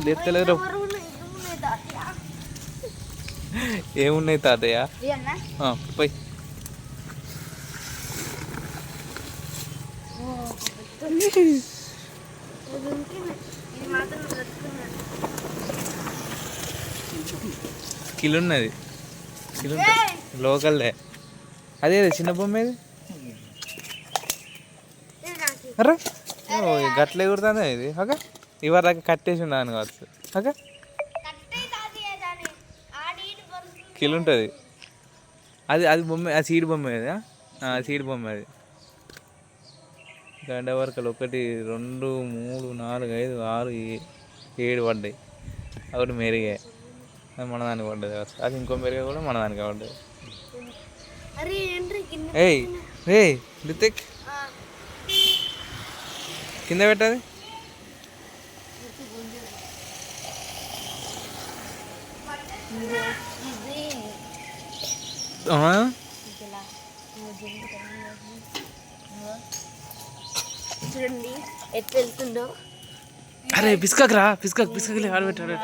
లేపుతలేరు. ఏమున్నాయి తాతయ్య? పోయి కిలో ఉన్నది, కిలో లోకల్దే. అదే చిన్న బొమ్మ ఏది? అరే గట్లే కుడుతుంది ఇది. ఓకే ఇవరి దాకా కట్టేసి ఉన్నాను కావచ్చు. ఓకే కిలో ఉంటుంది అది. అది బొమ్మ, అది సీడ్ బొమ్మ కదా, సీడ్ బొమ్మ అది. గంట వరకలు 1 2 3 4 5 6 7 పడ్డాయి. ఒకటి మెరుగే, అది మన దానికి పడ్డది. అది ఇంకో మెరుగే కూడా మన దానికి పడ్డది. ఏయ్ ఏయ్ రితిక్ కింద పెట్టది. చూడండి ఎట్లా వెళ్తుందో. అరే పిసుకరా, పిసుకలే ఆడబెట్టాడు.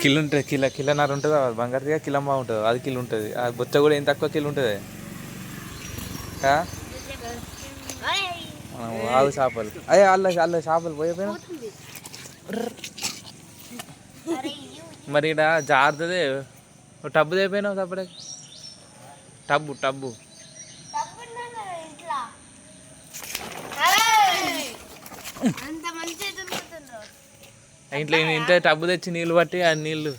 కిలో ఉంటుంది, కిలోన్నర ఉంటుంది. బంగారుగా కిలో బాగుంటుంది, అది కిలో ఉంటుంది. అది బొచ్చ కూడా ఏం తక్కువ కిలో ఉంటుంది. ఆవు చేపలు, అయ్యే అల్ల చేపలు పోయిపోయినా. మరి ఇక్కడ జారుతుంది. టబ్బు తెపోయినావు తప్పడే. టబ్బు ఇంట్లో ఇంత టబ్బు తెచ్చి నీళ్ళు పట్టి ఆ నీళ్ళు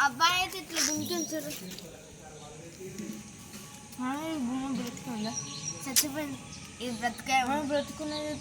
అబ్బాయి అయితే ఇట్లా దుంకించారు. చచ్చిపోయింది. ఇది బ్రతుకున్నది.